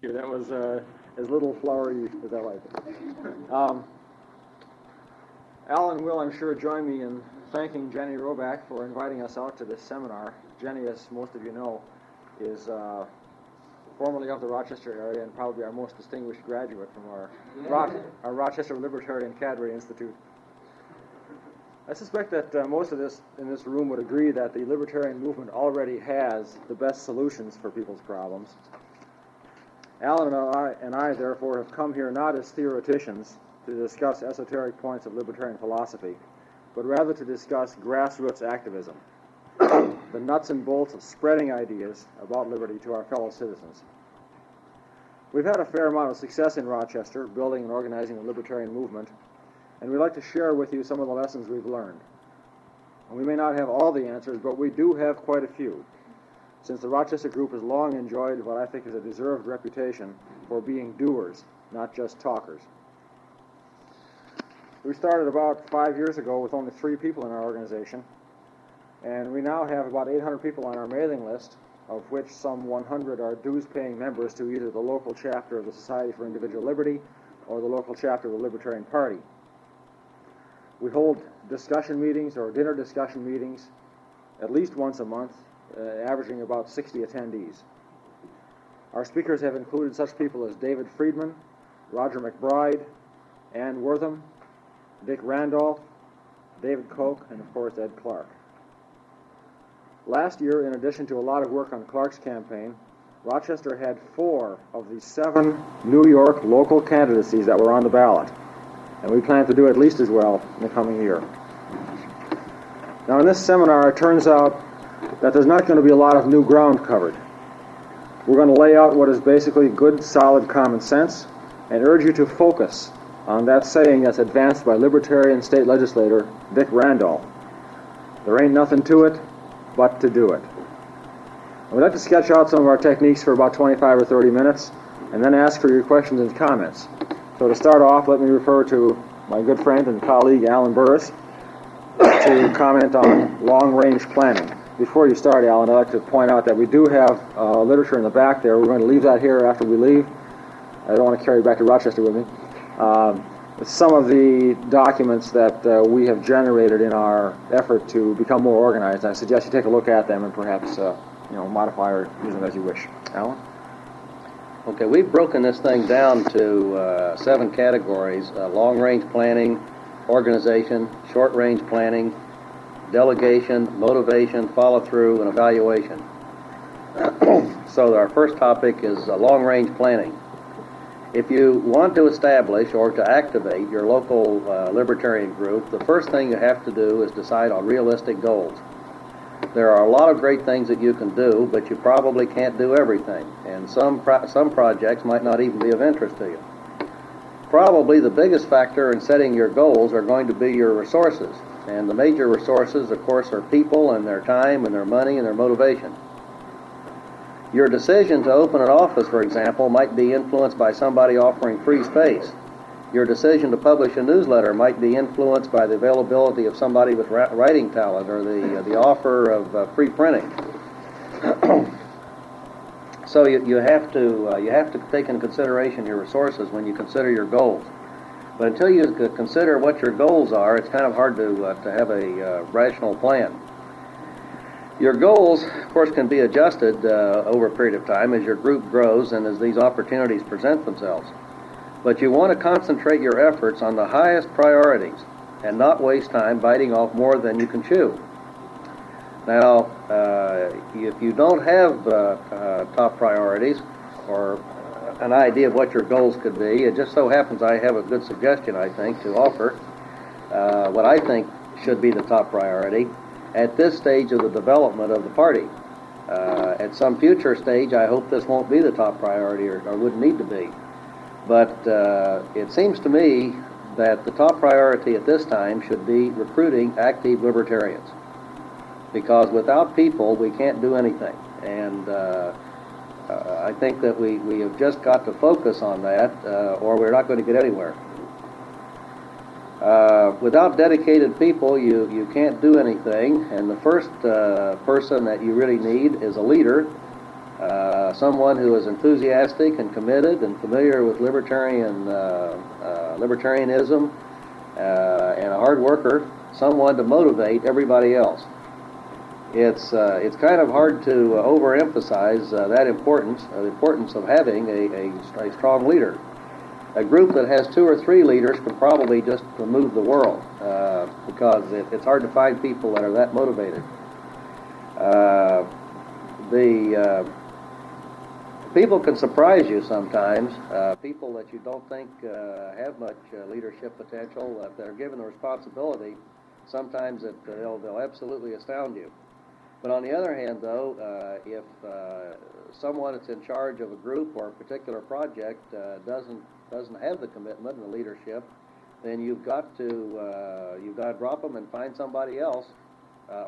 That was as little flowery as I like it. Alan will, I'm sure, join me in thanking Jenny Roback for inviting us out to this seminar. Jenny, as most of you know, is formerly of the Rochester area and probably our most distinguished graduate from our Rochester Libertarian Cadre Institute. I suspect that most of us in this room would agree that the libertarian movement already has the best solutions for people's problems. Alan and I, therefore, have come here not as theoreticians to discuss esoteric points of libertarian philosophy, but rather to discuss grassroots activism, the nuts and bolts of spreading ideas about liberty to our fellow citizens. We've had a fair amount of success in Rochester, building and organizing the libertarian movement, and we'd like to share with you some of the lessons we've learned. And we may not have all the answers, but we do have quite a few, since the Rochester group has long enjoyed what I think is a deserved reputation for being doers, not just talkers. We started about 5 years ago with only 3 people in our organization, and we now have about 800 people on our mailing list, of which some 100 are dues-paying members to either the local chapter of the Society for Individual Liberty or the local chapter of the Libertarian Party. We hold discussion meetings or dinner discussion meetings at least once a month, averaging about 60 attendees. Our speakers have included such people as David Friedman, Roger McBride, Ann Wortham, Dick Randolph, David Koch, and of course Ed Clark. Last year, in addition to a lot of work on Clark's campaign, Rochester had 4 of the 7 New York local candidacies that were on the ballot, and we plan to do at least as well in the coming year. Now in this seminar, it turns out that there's not going to be a lot of new ground covered. We're going to lay out what is basically good, solid common sense and urge you to focus on that saying that's advanced by Libertarian state legislator Dick Randolph. There ain't nothing to it but to do it. And we'd like to sketch out some of our techniques for about 25 or 30 minutes and then ask for your questions and comments. So to start off, let me refer to my good friend and colleague Alan Burris to comment on long-range planning. Before you start, Alan, I'd like to point out that we do have literature in the back there. We're going to leave that here after we leave. I don't want to carry it back to Rochester with me. Some of the documents that we have generated in our effort to become more organized. I suggest you take a look at them and perhaps modify or use them as you wish. Alan? Okay, we've broken this thing down to 7 categories: long-range planning, organization, short-range planning, delegation, motivation, follow-through, and evaluation. So our first topic is long-range planning. If you want to establish or to activate your local libertarian group, the first thing you have to do is decide on realistic goals. There are a lot of great things that you can do, but you probably can't do everything, and some projects might not even be of interest to you. Probably the biggest factor in setting your goals are going to be your resources, and the major resources, of course, are people and their time and their money and their motivation. Your decision to open an office, for example, might be influenced by somebody offering free space. Your decision to publish a newsletter might be influenced by the availability of somebody with writing talent or the offer of free printing. So you have to take into consideration your resources when you consider your goals. But until you consider what your goals are, it's kind of hard to have a rational plan. Your goals, of course, can be adjusted over a period of time as your group grows and as these opportunities present themselves. But you want to concentrate your efforts on the highest priorities and not waste time biting off more than you can chew. Now, if you don't have top priorities or an idea of what your goals could be, it just so happens I have a good suggestion, I think, to offer what I think should be the top priority at this stage of the development of the party. At some future stage, I hope this won't be the top priority or wouldn't need to be. But it seems to me that the top priority at this time should be recruiting active libertarians. Because without people, we can't do anything. And I think that we have just got to focus on that, or we're not going to get anywhere. Without dedicated people, you can't do anything, and the first person that you really need is a leader, someone who is enthusiastic and committed and familiar with libertarianism, and a hard worker, someone to motivate everybody else. It's kind of hard to overemphasize the importance of having a strong leader. A group that has 2 or 3 leaders could probably just move the world, because it's hard to find people that are that motivated. People can surprise you sometimes, people that you don't think have much leadership potential, if they're given the responsibility, sometimes they'll absolutely astound you. But on the other hand, though, if someone that's in charge of a group or a particular project doesn't have the commitment and the leadership, then you've got to drop them and find somebody else,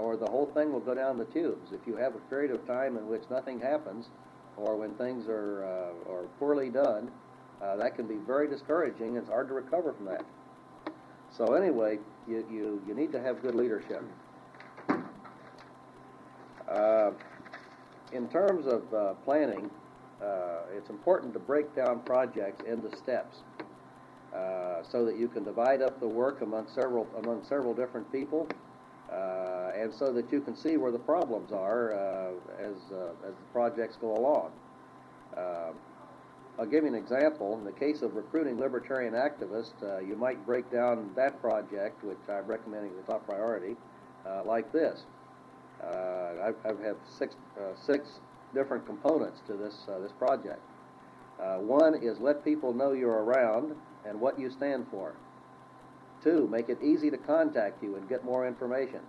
or the whole thing will go down the tubes. If you have a period of time in which nothing happens, or when things are poorly done, that can be very discouraging. It's hard to recover from that. So anyway, you need to have good leadership. In terms of planning, it's important to break down projects into steps, so that you can divide up the work among several different people, and so that you can see where the problems are as the projects go along. I'll give you an example. In the case of recruiting libertarian activists, you might break down that project, which I'm recommending as a top priority, like this. I have six different components to this project. One is let people know you're around and what you stand for. 2, make it easy to contact you and get more information.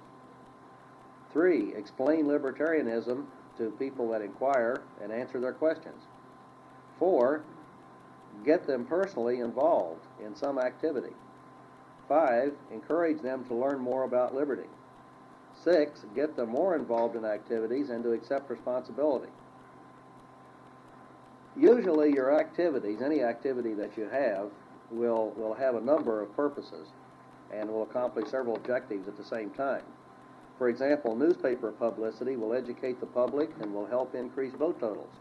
3, explain libertarianism to people that inquire and answer their questions. 4, get them personally involved in some activity. 5, encourage them to learn more about liberty. 6, get them more involved in activities and to accept responsibility. Usually your activities, any activity that you have, will have a number of purposes and will accomplish several objectives at the same time. For example, newspaper publicity will educate the public and will help increase vote totals.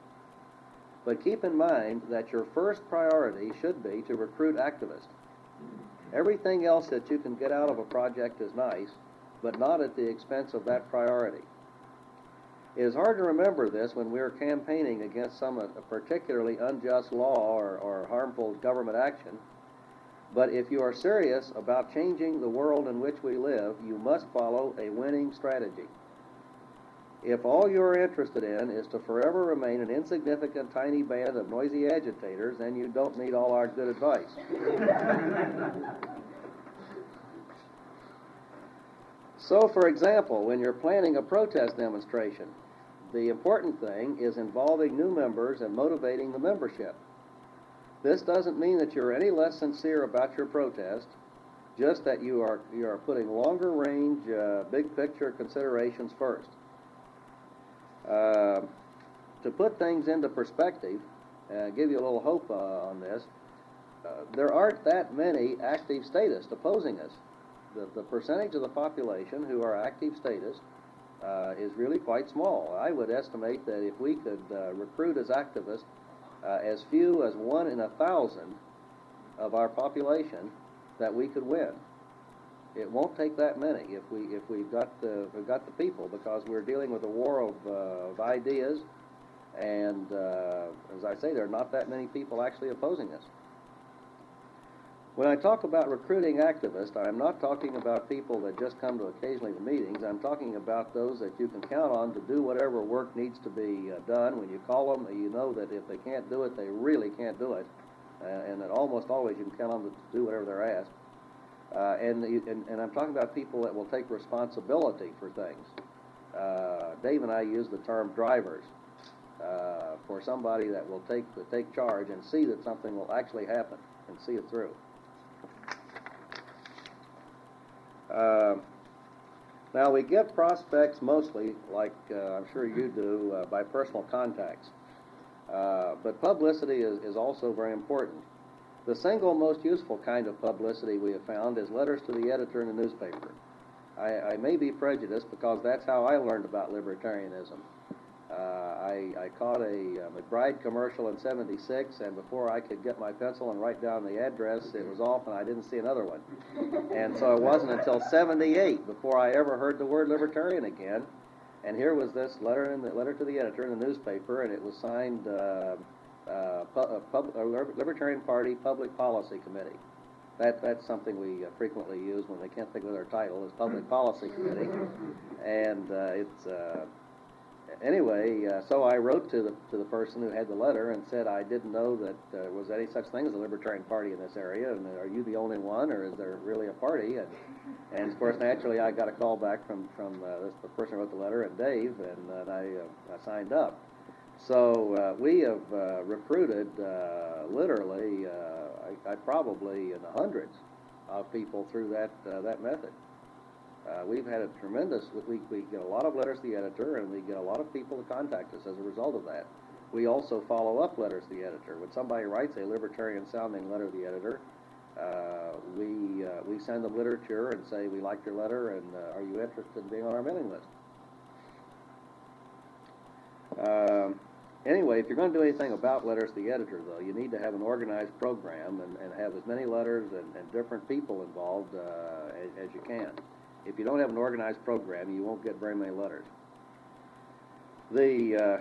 But keep in mind that your first priority should be to recruit activists. Everything else that you can get out of a project is nice, but not at the expense of that priority. It is hard to remember this when we are campaigning against a particularly unjust law or harmful government action, but if you are serious about changing the world in which we live, you must follow a winning strategy. If all you're interested in is to forever remain an insignificant tiny band of noisy agitators, then you don't need all our good advice. So, for example, when you're planning a protest demonstration, the important thing is involving new members and motivating the membership. This doesn't mean that you're any less sincere about your protest, just that you are putting longer range, big picture considerations first. To put things into perspective, give you a little hope on this, there aren't that many active statists opposing us. The percentage of the population who are active statists is really quite small. I would estimate that if we could recruit as activists as few as 1 in 1,000 of our population, that we could win. It won't take that many if we've got the people, because we're dealing with a war of ideas, and as I say, there are not that many people actually opposing us. When I talk about recruiting activists, I'm not talking about people that just come to occasionally to meetings. I'm talking about those that you can count on to do whatever work needs to be done. When you call them, you know that if they can't do it, they really can't do it, and that almost always you can count on them to do whatever they're asked. And I'm talking about people that will take responsibility for things. Dave and I use the term drivers for somebody that will take charge and see that something will actually happen and see it through. Now, we get prospects mostly, like I'm sure you do, by personal contacts. But publicity is also very important. The single most useful kind of publicity we have found is letters to the editor in the newspaper. I may be prejudiced because that's how I learned about libertarianism. I caught a McBride commercial in '76, and before I could get my pencil and write down the address, it was off, and I didn't see another one. And so it wasn't until '78 before I ever heard the word Libertarian again. And here was this letter to the editor in the newspaper, and it was signed Libertarian Party Public Policy Committee. That's something we frequently use when they can't think of their title, is Public Policy Committee. And anyway, so I wrote to the person who had the letter and said I didn't know that there was any such thing as a Libertarian Party in this area, and are you the only one, or is there really a party? And of course, naturally, I got a call back from the person who wrote the letter, and Dave, and I signed up. So we have recruited literally, I probably in the hundreds of people through that method. We've had a tremendous, we get a lot of letters to the editor, and we get a lot of people to contact us as a result of that. We also follow up letters to the editor. When somebody writes a libertarian-sounding letter to the editor, we send them literature and say, we liked your letter, and are you interested in being on our mailing list? Anyway, if you're going to do anything about letters to the editor, though, you need to have an organized program and have as many letters and different people involved as you can. If you don't have an organized program, you won't get very many letters. The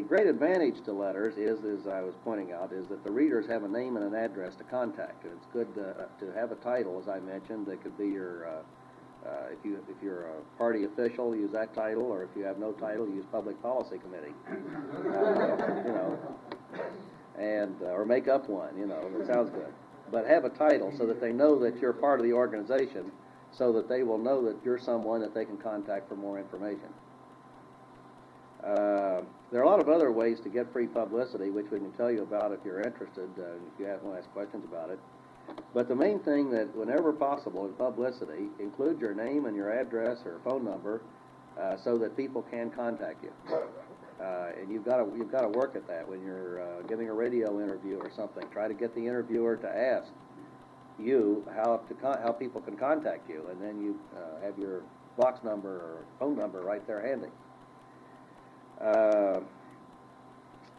great advantage to letters is, as I was pointing out, is that the readers have a name and an address to contact. And it's good to have a title, as I mentioned. It could be your, if you're a party official, use that title, or if you have no title, use Public Policy Committee. And or make up one. That sounds good. But have a title so that they know that you're part of the organization, so that they will know that you're someone that they can contact for more information. There are a lot of other ways to get free publicity, which we can tell you about if you're interested, if you want to ask questions about it. But the main thing that, whenever possible in publicity, include your name and your address or phone number, so that people can contact you. And you've got to work at that when you're giving a radio interview or something. Try to get the interviewer to ask you how people can contact you, and then you have your box number or phone number right there handy.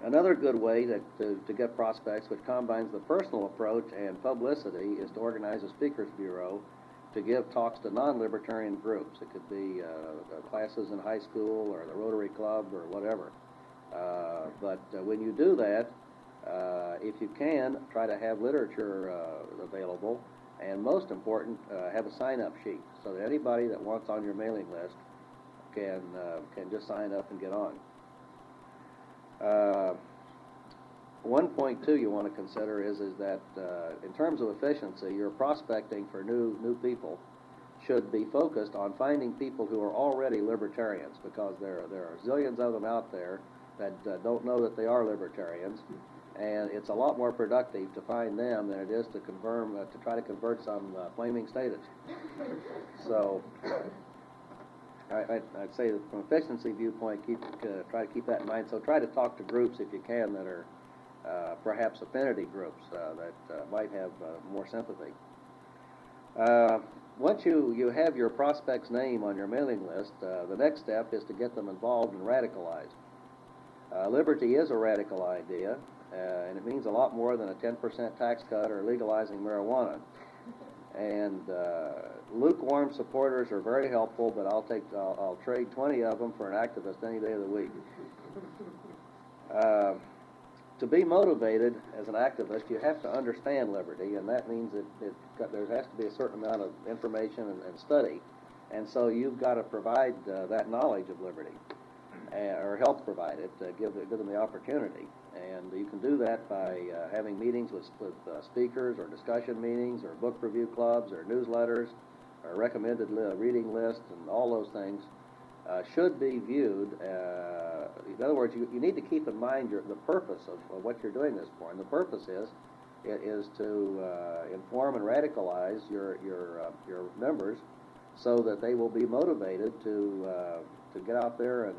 Another good way to get prospects, which combines the personal approach and publicity, is to organize a speakers bureau to give talks to non-libertarian groups. It could be classes in high school or the Rotary Club or whatever. But when you do that, if you can, try to have literature available, and most important, have a sign-up sheet so that anybody that wants on your mailing list can just sign up and get on. 1.2 you want to consider is that in terms of efficiency, your prospecting for new people should be focused on finding people who are already libertarians, because there are zillions of them out there that don't know that they are libertarians, and it's a lot more productive to find them than it is to try to convert some flaming statist. So I'd say that from an efficiency viewpoint, try to keep that in mind. So try to talk to groups, if you can, that are perhaps affinity groups that might have more sympathy. Once you have your prospect's name on your mailing list, the next step is to get them involved and radicalized. Liberty is a radical idea, and it means a lot more than a 10% tax cut or legalizing marijuana. And lukewarm supporters are very helpful, but I'll trade 20 of them for an activist any day of the week. To be motivated as an activist, you have to understand liberty, and that means that there has to be a certain amount of information and study, and so you've got to provide that knowledge of liberty, or help provide it, give them the opportunity. And you can do that by having meetings with speakers, or discussion meetings, or book review clubs, or newsletters, or recommended reading lists, and all those things should be viewed. In other words, you need to keep in mind the purpose of what you're doing this for, and the purpose is to inform and radicalize your members so that they will be motivated to get out there and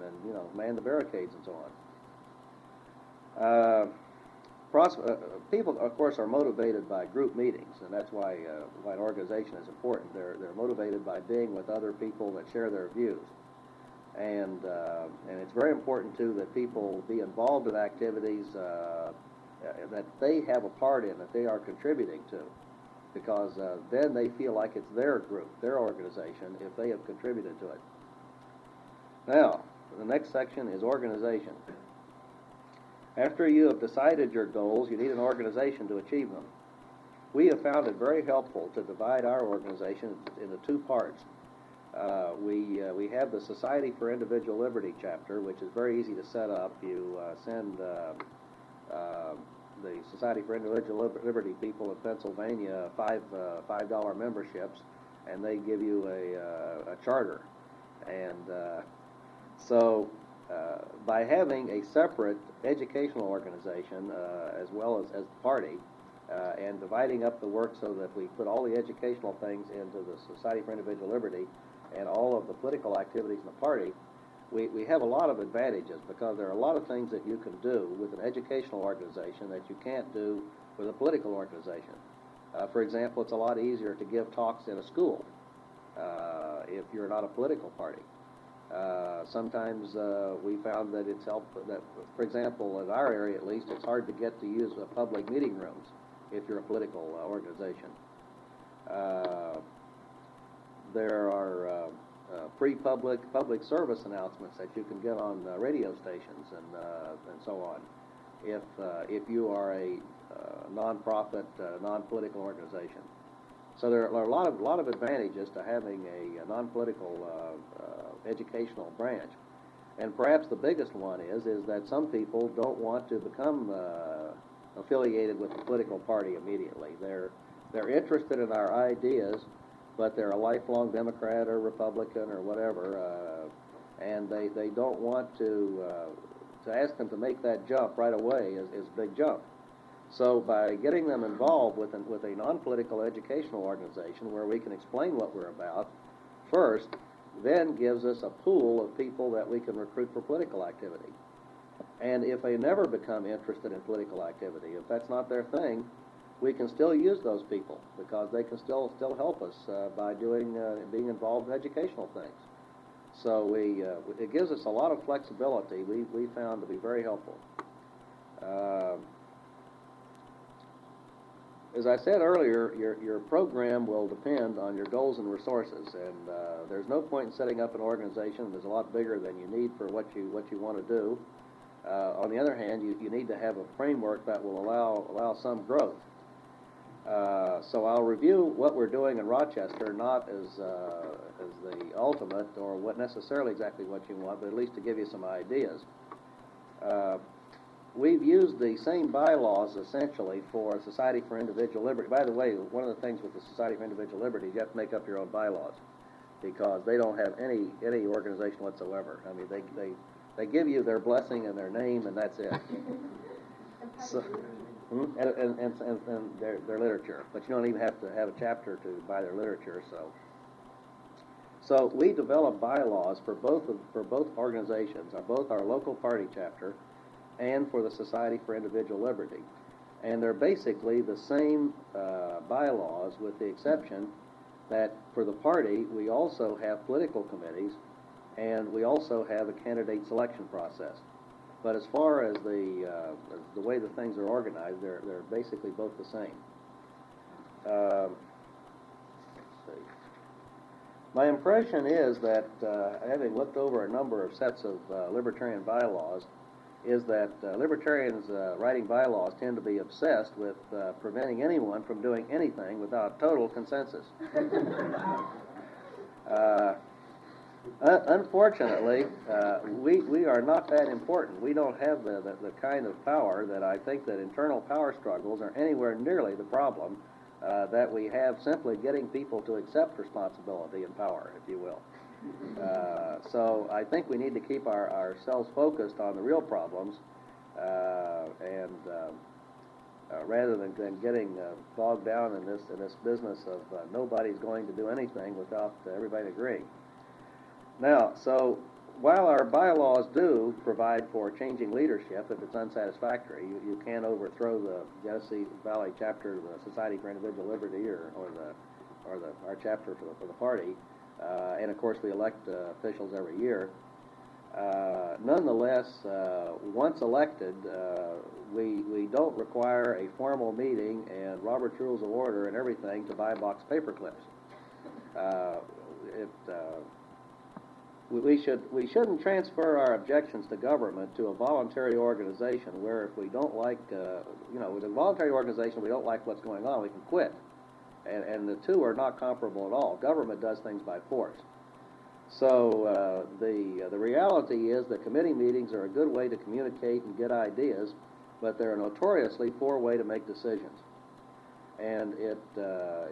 man the barricades and so on. People, of course, are motivated by group meetings, and that's why an organization is important. They're motivated by being with other people that share their views. And it's very important, too, that people be involved in activities that they have a part in, that they are contributing to, because then they feel like it's their group, their organization, if they have contributed to it. Now, the next section is organization. After you have decided your goals, you need an organization to achieve them. We have found it very helpful to divide our organization into two parts. We have the Society for Individual Liberty chapter, which is very easy to set up. You send the Society for Individual Liberty people in Pennsylvania $5 memberships, and they give you a charter. And so by having a separate educational organization as well as the party, and dividing up the work so that we put all the educational things into the Society for Individual Liberty and all of the political activities in the party, we have a lot of advantages, because there are a lot of things that you can do with an educational organization that you can't do with a political organization. For example, it's a lot easier to give talks in a school if you're not a political party. Sometimes we found that it's helpful that, for example, in our area at least, it's hard to get to use public meeting rooms if you're a political organization. There are public service announcements that you can get on radio stations and so on if you are a nonprofit, non-political organization. So there are a lot of advantages to having a non-political educational branch, and perhaps the biggest one is that some people don't want to become affiliated with the political party immediately. They're interested in our ideas, but they're a lifelong Democrat or Republican or whatever, and they don't want to ask them to make that jump right away is a big jump. So by getting them involved with a non-political educational organization where we can explain what we're about first, then gives us a pool of people that we can recruit for political activity. And if they never become interested in political activity, if that's not their thing, we can still use those people, because they can still help us by being involved in educational things. So it gives us a lot of flexibility. We found to be very helpful. As I said earlier, your program will depend on your goals and resources, and there's no point in setting up an organization that's a lot bigger than you need for what you want to do. On the other hand, you need to have a framework that will allow some growth. So I'll review what we're doing in Rochester, not as the ultimate or what necessarily exactly what you want, but at least to give you some ideas. We've used the same bylaws essentially for Society for Individual Liberty. By the way, one of the things with the Society for Individual Liberty is you have to make up your own bylaws, because they don't have any organization whatsoever. I mean, they give you their blessing and their name, and that's it. So, and their literature, but you don't even have to have a chapter to buy their literature. So we develop bylaws for both organizations, both our local party chapter and for the Society for Individual Liberty, and they're basically the same bylaws, with the exception that for the party we also have political committees, and we also have a candidate selection process. But as far as the way the things are organized, they're basically both the same. Let's see. My impression is that, having looked over a number of sets of libertarian bylaws, is that libertarians writing bylaws tend to be obsessed with preventing anyone from doing anything without total consensus. Unfortunately, we are not that important. We don't have the kind of power that I think that internal power struggles are anywhere nearly the problem that we have simply getting people to accept responsibility and power, if you will. So I think we need to keep ourselves focused on the real problems, and rather than getting bogged down in this business of nobody's going to do anything without everybody agreeing. Now, so while our bylaws do provide for changing leadership if it's unsatisfactory, you can't overthrow the Genesee Valley chapter of the Society for Individual Liberty or our chapter for the party, and of course we elect officials every year. Nonetheless, once elected, we don't require a formal meeting and Robert's Rules of Order and everything to buy box paper clips. We shouldn't transfer our objections to government to a voluntary organization where if we don't like, with a voluntary organization, we don't like what's going on, we can quit. And the two are not comparable at all. Government does things by force. So the reality is that committee meetings are a good way to communicate and get ideas, but they're a notoriously poor way to make decisions. And it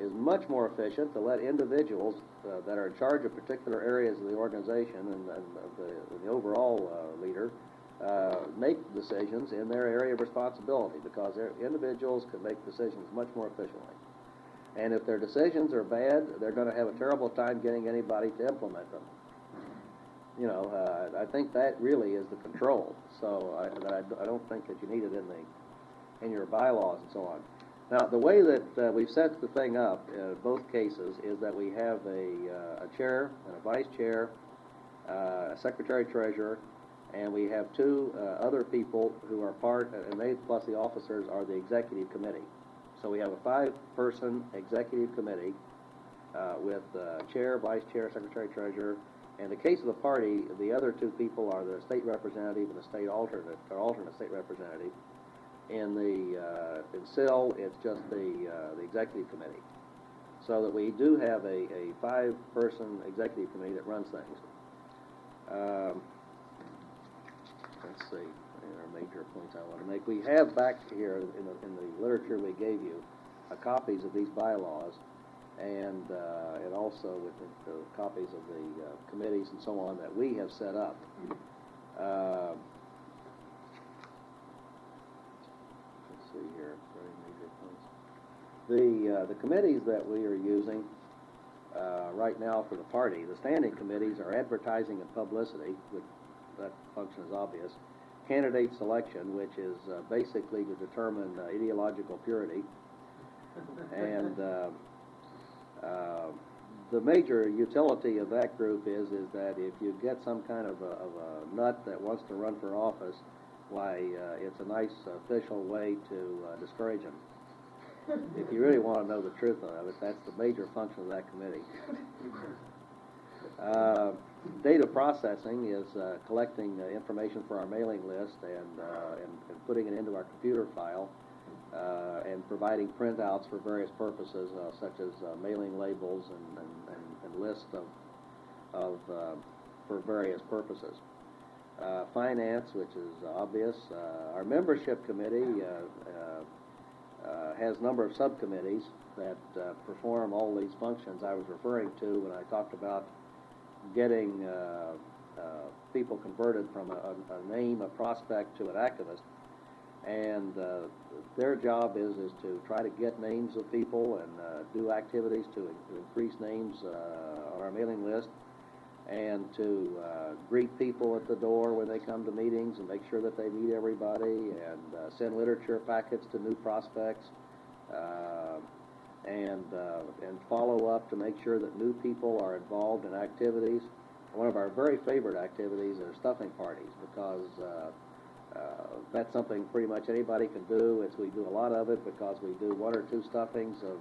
is much more efficient to let individuals that are in charge of particular areas of the organization and the overall leader make decisions in their area of responsibility, because individuals can make decisions much more efficiently. And if their decisions are bad, they're going to have a terrible time getting anybody to implement them. I think that really is the control. So I don't think that you need it in your bylaws and so on. Now, the way that we've set the thing up in both cases is that we have a chair and a vice chair, a secretary-treasurer, and we have two other people who are part, and they plus the officers are the executive committee. So we have a 5-person executive committee with chair, vice chair, secretary-treasurer. In the case of the party, the other two people are the state representative and the state alternate state representative. In SIL, it's just the executive committee. So that we do have a 5-person executive committee that runs things. Let's see, there are major points I want to make. We have back here in the literature we gave you copies of these bylaws, and also with the copies of the committees and so on that we have set up. Let's see here, very major points. The committees that we are using right now for the party, the standing committees are advertising and publicity, which that function is obvious. Candidate selection, which is basically to determine ideological purity. And the major utility of that group is that if you get some kind of a nut that wants to run for office, why, it's a nice official way to discourage them. If you really want to know the truth of it, that's the major function of that committee. Data processing is collecting information for our mailing list and putting it into our computer file and providing printouts for various purposes, such as mailing labels and lists for various purposes. Finance, which is obvious. Our membership committee has a number of subcommittees that perform all these functions I was referring to when I talked about getting people converted from a name, a prospect, to an activist. And their job is to try to get names of people and do activities to increase names on our mailing list, and to greet people at the door when they come to meetings and make sure that they meet everybody, and send literature packets to new prospects, and follow up to make sure that new people are involved in activities. One of our very favorite activities are stuffing parties, because that's something pretty much anybody can do. We do a lot of it because we do 1 or 2 stuffings of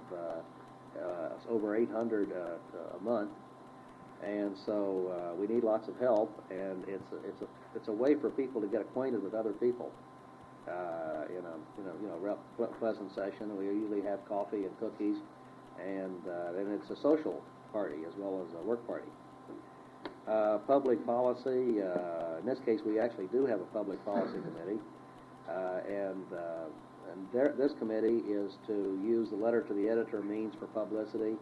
over 800 a month, and so we need lots of help. And it's a way for people to get acquainted with other people. Real pleasant session. We usually have coffee and cookies, and it's a social party as well as a work party. Public policy. In this case, we actually do have a public policy committee, this committee is to use the letter to the editor means for publicity.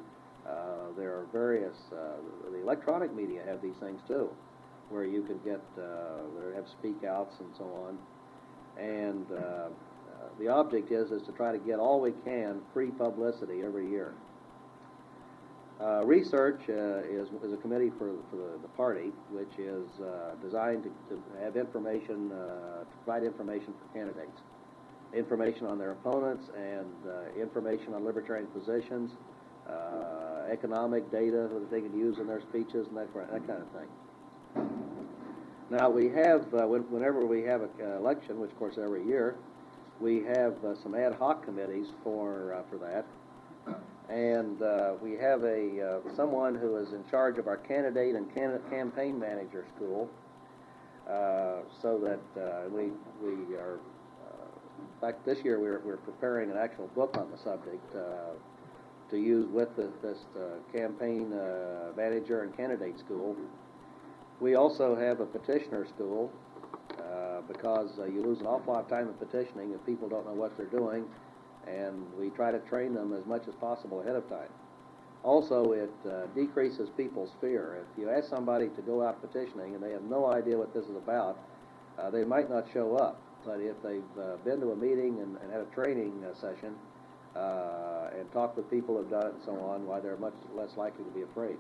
There are various. The electronic media have these things too, where you can get they have speak outs and so on. And the object is to try to get all we can free publicity every year. Research is a committee for the party, which is designed to have information, to provide information for candidates, information on their opponents, and information on libertarian positions, economic data that they can use in their speeches, and that kind of thing. Now, we have, whenever we have an election, which of course every year, we have some ad hoc committees for that. And we have someone who is in charge of our candidate and campaign manager school, so that we are, in fact, this year we're preparing an actual book on the subject to use with this campaign manager and candidate school. We also have a petitioner school because you lose an awful lot of time in petitioning if people don't know what they're doing, and we try to train them as much as possible ahead of time. Also, it decreases people's fear. If you ask somebody to go out petitioning and they have no idea what this is about, they might not show up. But if they've been to a meeting and had a training session and talked with people who've done it and so on, why they're much less likely to be afraid.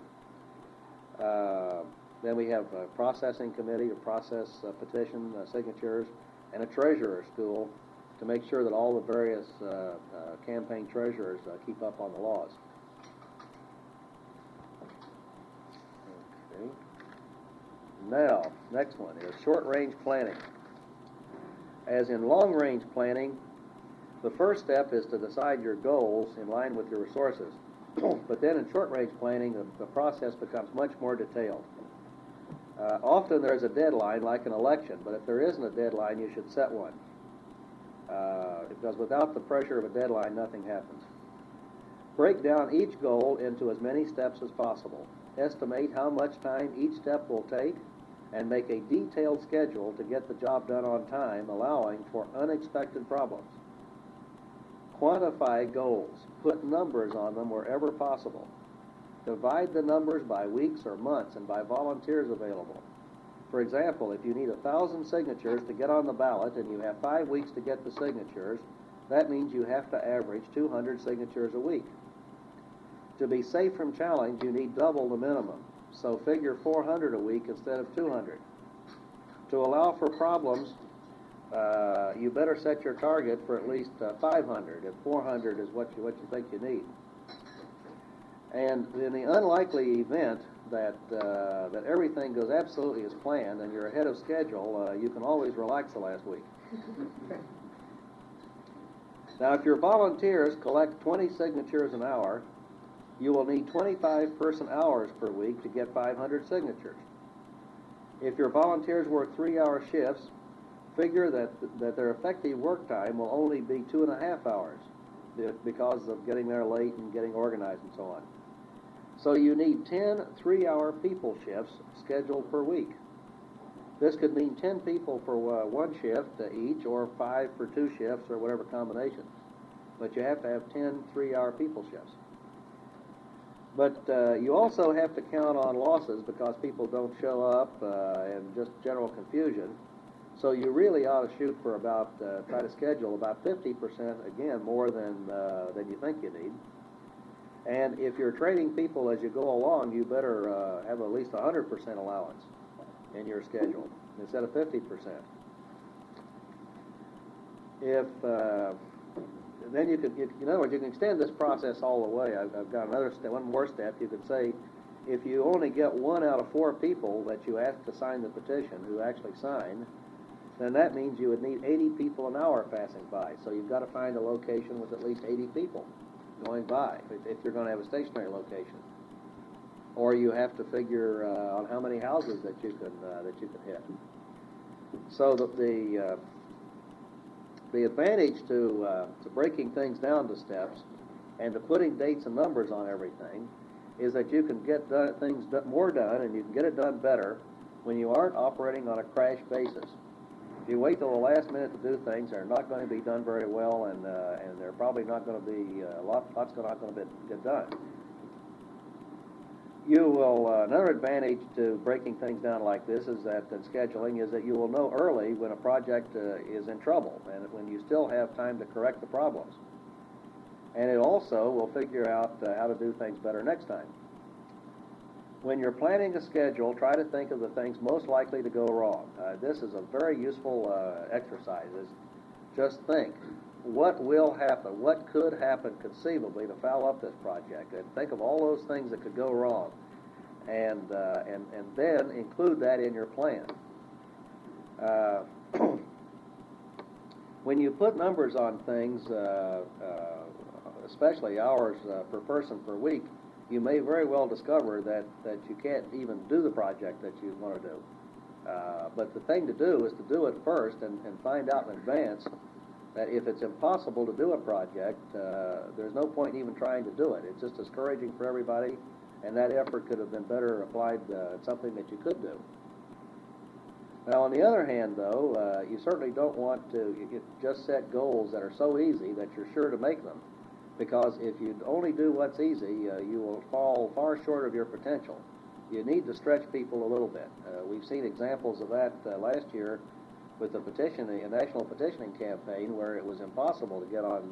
Then we have a processing committee to process petition signatures, and a treasurer school to make sure that all the various campaign treasurers keep up on the laws. Okay. Now, next one is short-range planning. As in long-range planning, the first step is to decide your goals in line with your resources. But then in short-range planning, the process becomes much more detailed. Often there's a deadline, like an election, but if there isn't a deadline, you should set one. Because without the pressure of a deadline, nothing happens. Break down each goal into as many steps as possible. Estimate how much time each step will take, and make a detailed schedule to get the job done on time, allowing for unexpected problems. Quantify goals. Put numbers on them wherever possible. Divide the numbers by weeks or months and by volunteers available. For example, if you need 1,000 signatures to get on the ballot and you have 5 weeks to get the signatures, that means you have to average 200 signatures a week. To be safe from challenge, you need double the minimum, so figure 400 a week instead of 200. To allow for problems, you better set your target for at least 500, and 400 is what you think you need. And in the unlikely event that everything goes absolutely as planned and you're ahead of schedule, you can always relax the last week. Now, if your volunteers collect 20 signatures an hour, you will need 25 person hours per week to get 500 signatures. If your volunteers work 3-hour shifts, figure that their effective work time will only be 2.5 hours because of getting there late and getting organized and so on. So you need 10 3-hour people shifts scheduled per week. This could mean 10 people for one shift each, or 5 for 2 shifts, or whatever combination. But you have to have 10 3-hour people shifts. But you also have to count on losses because people don't show up and just general confusion. So you really ought to shoot for about, try to schedule about 50%, again, more than you think you need. And if you're training people as you go along, you better have at least 100% allowance in your schedule instead of 50%. Then you could, in other words, you can extend this process all the way. I've got another step, one more step. You could say, if you only get 1 out of 4 people that you ask to sign the petition who actually sign, then that means you would need 80 people an hour passing by. So you've got to find a location with at least 80 people going by if you're going to have a stationary location. Or you have to figure on how many houses that you can hit. So the advantage to breaking things down to steps and to putting dates and numbers on everything is that you can get things more done, and you can get it done better when you aren't operating on a crash basis. If you wait till the last minute to do things, they're not going to be done very well, and they're probably not going to be lots not going to get done. You will another advantage to breaking things down like this is that in scheduling is that you will know early when a project is in trouble and when you still have time to correct the problems. And it also will figure out how to do things better next time. When you're planning a schedule, try to think of the things most likely to go wrong. This is a very useful exercise. Just think, what will happen? What could happen conceivably to foul up this project? And think of all those things that could go wrong, and then include that in your plan. Uh, when you put numbers on things, especially hours per person per week, you may very well discover that you can't even do the project that you want to do. But the thing to do is to do it first and find out in advance that if it's impossible to do a project, there's no point in even trying to do it. It's just discouraging for everybody, and that effort could have been better applied at something that you could do. Now, on the other hand, though, you certainly don't want to just set goals that are so easy that you're sure to make them, because if you only do what's easy, you will fall far short of your potential. You need to stretch people a little bit. We've seen examples of that last year with the a national petitioning campaign where it was impossible to get on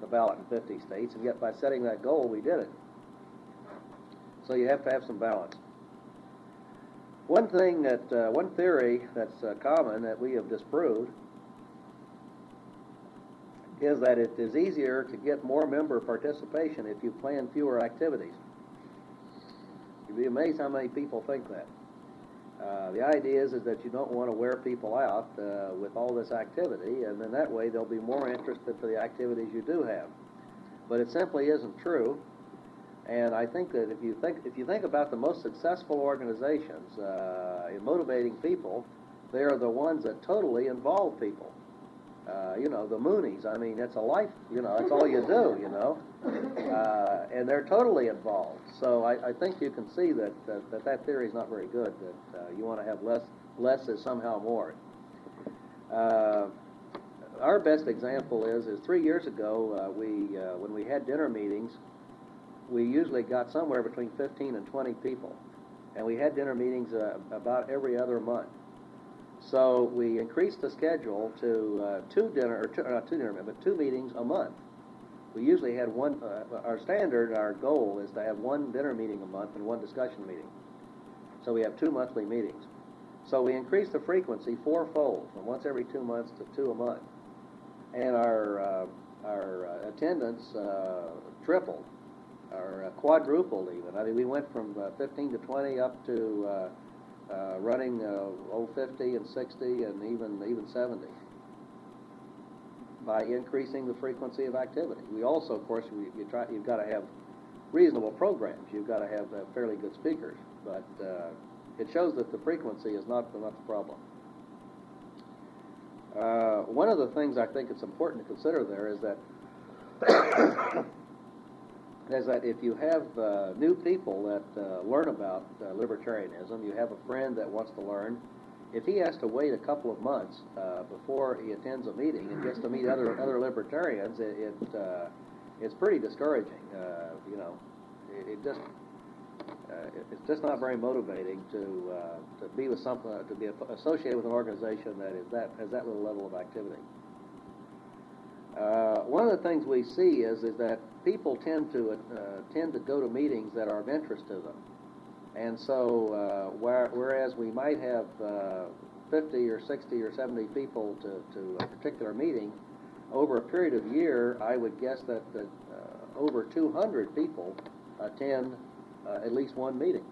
the ballot in 50 states, and yet by setting that goal, we did it. So you have to have some balance. One theory that's common that we have disproved is that it is easier to get more member participation if you plan fewer activities. You'd be amazed how many people think that. The idea is that you don't want to wear people out with all this activity, and then that way they'll be more interested for the activities you do have. But it simply isn't true. And I think that if you think about the most successful organizations in motivating people, they are the ones that totally involve people. The Moonies, I mean, it's a life, that's all you do, and they're totally involved. So I think you can see that theory is not very good, that you want to have less is somehow more. Our best example is 3 years ago, when we had dinner meetings, we usually got somewhere between 15 and 20 people, and we had dinner meetings about every other month. So we increased the schedule to two meetings a month. We usually had one. Our goal is to have one dinner meeting a month and one discussion meeting. So we have 2 monthly meetings. So we increased the frequency fourfold, from once every 2 months to 2 a month, and our attendance tripled. Or quadrupled even. I mean, we went from 15 to 20 up to running 50 and 60 and even 70 by increasing the frequency of activity. We also, of course, you've got to have reasonable programs. You've got to have fairly good speakers, but it shows that the frequency is not the problem. One of the things I think it's important to consider there is that if you have new people that learn about libertarianism, you have a friend that wants to learn, if he has to wait a couple of months before he attends a meeting and gets to meet other libertarians, it's pretty discouraging. It's just not very motivating to be with to be associated with an organization that has that little level of activity. One of the things we see is that people tend to go to meetings that are of interest to them, and so whereas we might have 50 or 60 or 70 people to a particular meeting, over a period of a year, I would guess that over 200 people attend at least one meeting.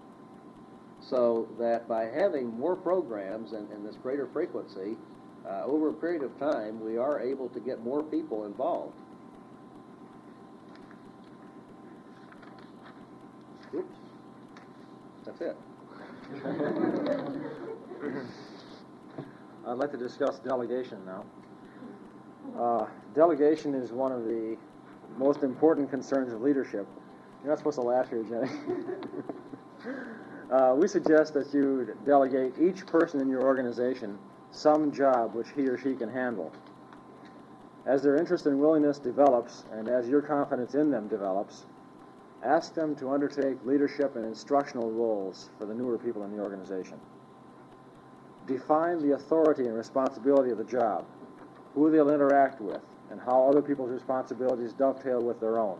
So that by having more programs and this greater frequency, over a period of time, we are able to get more people involved. Oops. That's it. I'd like to discuss delegation now. Delegation is one of the most important concerns of leadership. You're not supposed to laugh here, Jenny. We suggest that you delegate each person in your organization some job which he or she can handle. As their interest and willingness develops, and as your confidence in them develops, ask them to undertake leadership and instructional roles for the newer people in the organization. Define the authority and responsibility of the job, who they'll interact with, and how other people's responsibilities dovetail with their own.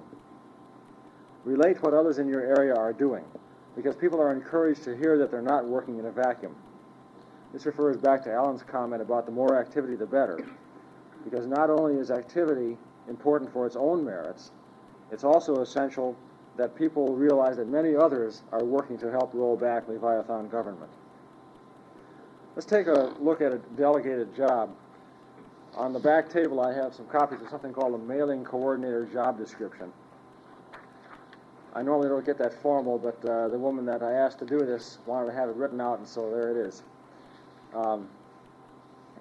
Relate what others in your area are doing, because people are encouraged to hear that they're not working in a vacuum. This refers back to Alan's comment about the more activity the better, because not only is activity important for its own merits, it's also essential that people realize that many others are working to help roll back Leviathan government. Let's take a look at a delegated job. On the back table I have some copies of something called a mailing coordinator job description. I normally don't get that formal, but the woman that I asked to do this wanted to have it written out, and so there it is.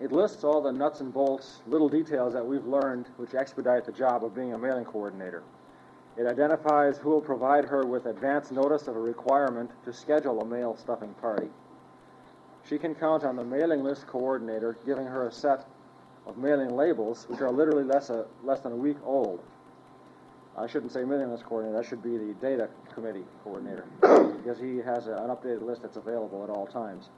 It lists all the nuts and bolts, little details that we've learned which expedite the job of being a mailing coordinator. It identifies who will provide her with advance notice of a requirement to schedule a mail stuffing party. She can count on the mailing list coordinator giving her a set of mailing labels, which are literally less than a week old. I shouldn't say mailing list coordinator, that should be the data committee coordinator, because he has an updated list that's available at all times.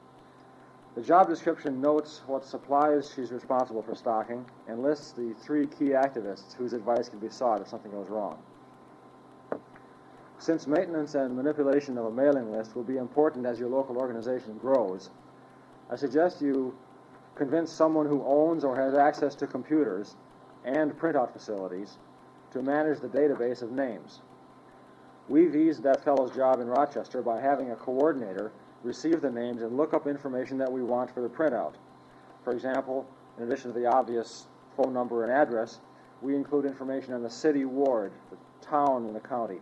The job description notes what supplies she's responsible for stocking and lists the 3 key activists whose advice can be sought if something goes wrong. Since maintenance and manipulation of a mailing list will be important as your local organization grows, I suggest you convince someone who owns or has access to computers and printout facilities to manage the database of names. We've eased that fellow's job in Rochester by having a coordinator receive the names and look up information that we want for the printout. For example, in addition to the obvious phone number and address, we include information on the city ward, the town and the county,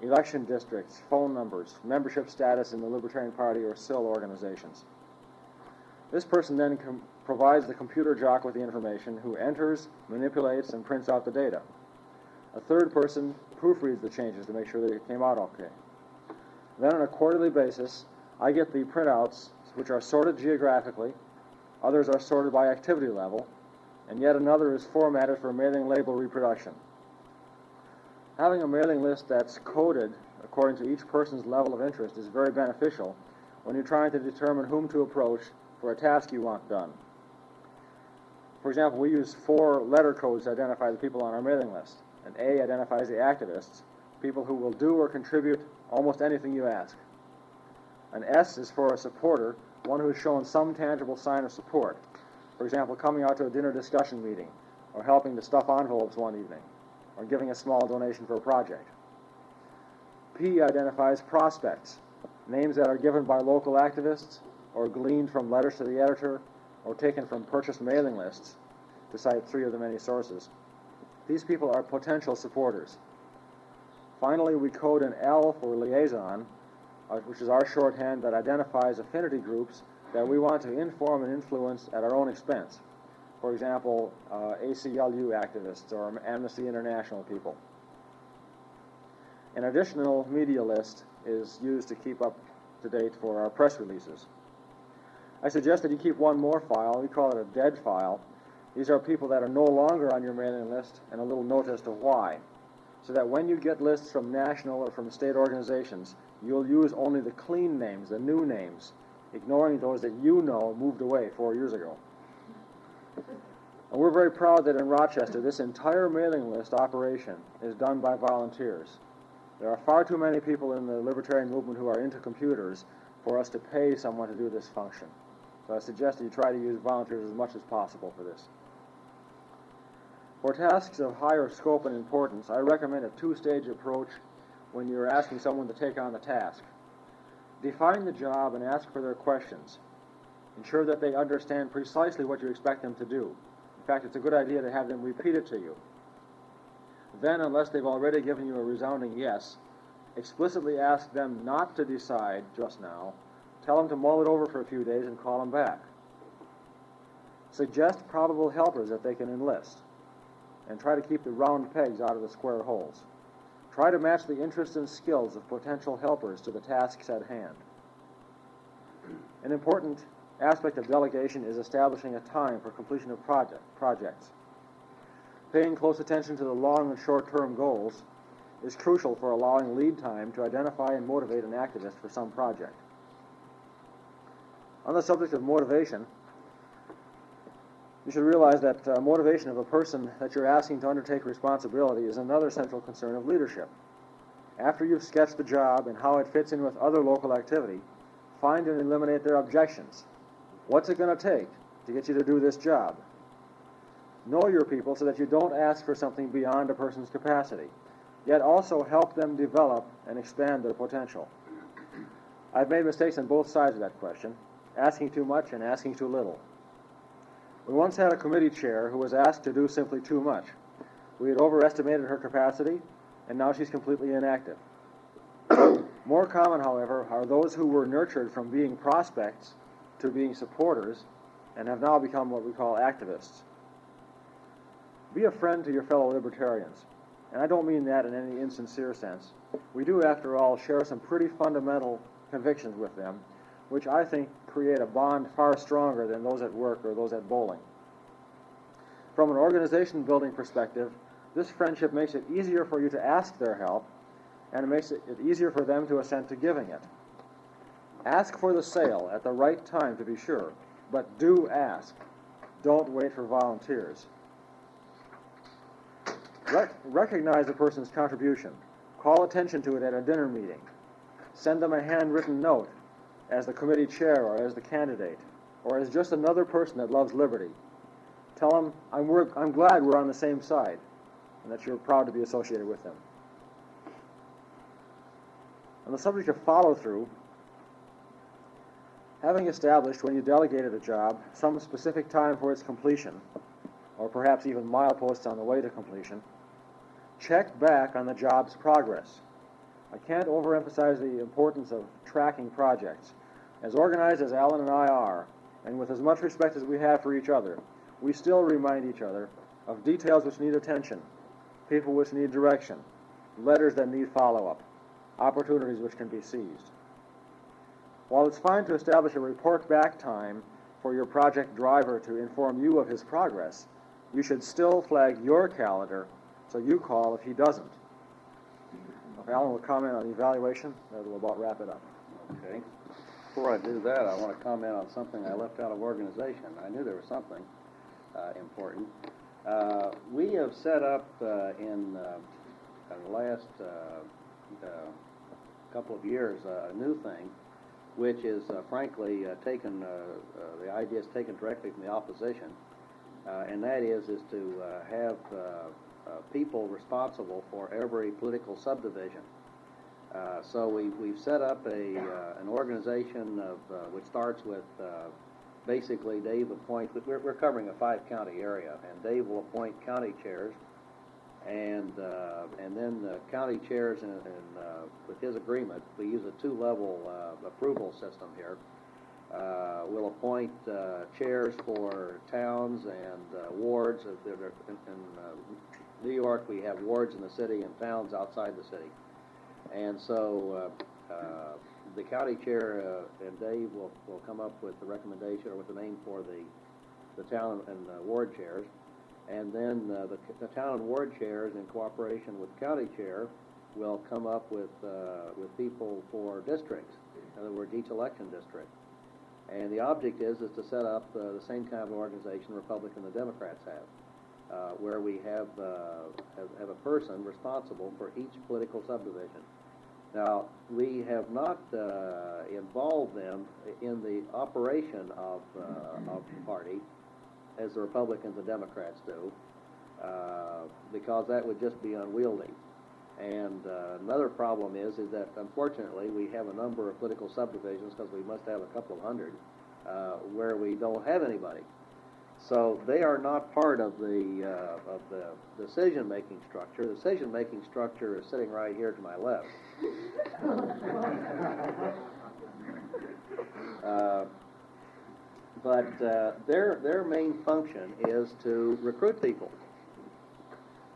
election districts, phone numbers, membership status in the Libertarian Party or SIL organizations. This person then provides the computer jock with the information, who enters, manipulates, and prints out the data. A third person proofreads the changes to make sure that it came out okay. Then on a quarterly basis, I get the printouts, which are sorted geographically, others are sorted by activity level, and yet another is formatted for mailing label reproduction. Having a mailing list that's coded according to each person's level of interest is very beneficial when you're trying to determine whom to approach for a task you want done. For example, we use 4 letter codes to identify the people on our mailing list. An A identifies the activists, people who will do or contribute almost anything you ask. An S is for a supporter, one who has shown some tangible sign of support. For example, coming out to a dinner discussion meeting, or helping to stuff envelopes one evening, or giving a small donation for a project. P identifies prospects, names that are given by local activists, or gleaned from letters to the editor, or taken from purchased mailing lists, to cite 3 of the many sources. These people are potential supporters. Finally, we code an L for liaison, which is our shorthand that identifies affinity groups that we want to inform and influence at our own expense. For example, ACLU activists or Amnesty International people. An additional media list is used to keep up to date for our press releases. I suggest that you keep one more file. We call it a dead file. These are people that are no longer on your mailing list, and a little note as to why, so that when you get lists from national or from state organizations, you'll use only the clean names, the new names, ignoring those that you know moved away 4 years ago. And we're very proud that in Rochester, this entire mailing list operation is done by volunteers. There are far too many people in the Libertarian movement who are into computers for us to pay someone to do this function. So I suggest that you try to use volunteers as much as possible for this. For tasks of higher scope and importance, I recommend a 2-stage approach when you're asking someone to take on the task. Define the job and ask for their questions. Ensure that they understand precisely what you expect them to do. In fact, it's a good idea to have them repeat it to you. Then, unless they've already given you a resounding yes, explicitly ask them not to decide just now. Tell them to mull it over for a few days and call them back. Suggest probable helpers that they can enlist, and try to keep the round pegs out of the square holes. Try to match the interests and skills of potential helpers to the tasks at hand. An important aspect of delegation is establishing a time for completion of projects. Paying close attention to the long and short-term goals is crucial for allowing lead time to identify and motivate an activist for some project. On the subject of motivation, you should realize that motivation of a person that you're asking to undertake responsibility is another central concern of leadership. After you've sketched the job and how it fits in with other local activity, find and eliminate their objections. What's it going to take to get you to do this job? Know your people so that you don't ask for something beyond a person's capacity, yet also help them develop and expand their potential. I've made mistakes on both sides of that question. asking too much and asking too little. We once had a committee chair who was asked to do simply too much. We had overestimated her capacity, and now she's completely inactive. More common, however, are those who were nurtured from being prospects to being supporters and have now become what we call activists. Be a friend to your fellow libertarians, and I don't mean that in any insincere sense. We do, after all, share some pretty fundamental convictions with them, which I think create a bond far stronger than those at work or those at bowling. From an organization building perspective, this friendship makes it easier for you to ask their help, and it makes it easier for them to assent to giving it. Ask for the sale at the right time, to be sure, but do ask. Don't wait for volunteers. Recognize a person's contribution. Call attention to it at a dinner meeting. Send them a handwritten note as the committee chair or as the candidate or as just another person that loves liberty. Tell them, I'm glad we're on the same side and that you're proud to be associated with them. On the subject of follow-through, having established when you delegated a job some specific time for its completion, or perhaps even mileposts on the way to completion, check back on the job's progress. I can't overemphasize the importance of tracking projects. As organized as Alan and I are, and with as much respect as we have for each other, we still remind each other of details which need attention, people which need direction, letters that need follow-up, opportunities which can be seized. While it's fine to establish a report back time for your project driver to inform you of his progress, you should still flag your calendar so you call if he doesn't. If Alan will comment on the evaluation, that will about wrap it up. Okay. Before I do that, I want to comment on something I left out of organization. I knew there was something important. We have set up in the last couple of years a new thing, which is frankly taken, the idea is taken directly from the opposition, and that is to have people responsible for every political subdivision. So we've set up an organization which starts with basically Dave appoints, we're covering a 5-county area, and Dave will appoint county chairs, and then the county chairs, with his agreement, we use a 2-level approval system here. We'll appoint chairs for towns and wards. In New York, we have wards in the city and towns outside the city. And so the county chair and Dave will come up with the recommendation or with the name for the town and ward chairs. And then the town and ward chairs, in cooperation with the county chair, will come up with people for districts. In other words, each election district. And the object is to set up the same kind of organization the Republicans and the Democrats have, where we have a person responsible for each political subdivision. Now, we have not involved them in the operation of the party as the Republicans and Democrats do, because that would just be unwieldy. And another problem is that unfortunately we have a number of political subdivisions, because we must have a couple of hundred, where we don't have anybody. So they are not part of the decision-making structure. The decision-making structure is sitting right here to my left. But their main function is to recruit people.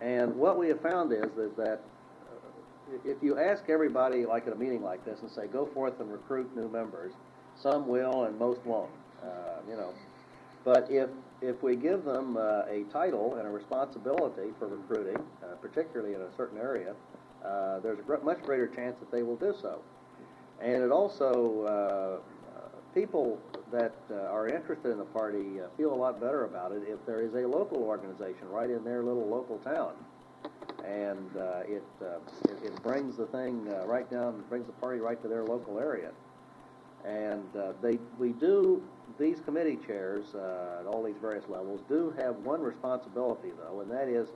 And what we have found is that if you ask everybody, like at a meeting like this, and say, go forth and recruit new members, some will and most won't, But if we give them a title and a responsibility for recruiting, particularly in a certain area, there's a much greater chance that they will do so. And it also, people that are interested in the party feel a lot better about it if there is a local organization right in their little local town. And it brings the thing right down, brings the party right to their local area. And these committee chairs at all these various levels do have one responsibility, though, and that is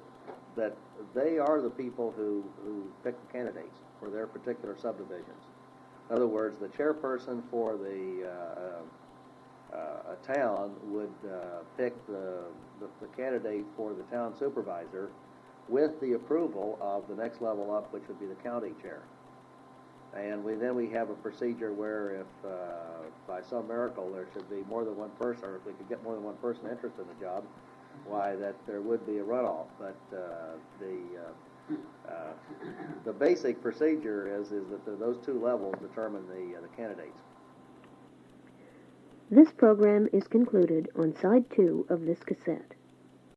that they are the people who pick the candidates for their particular subdivisions. In other words, the chairperson for the a town would pick the candidate for the town supervisor with the approval of the next level up, which would be the county chair. And then we have a procedure where if by some miracle there should be more than one person, or if we could get more than one person interested in the job, why that there would be a runoff. But the basic procedure is that those two levels determine the candidates. This program is concluded on side 2 of this cassette.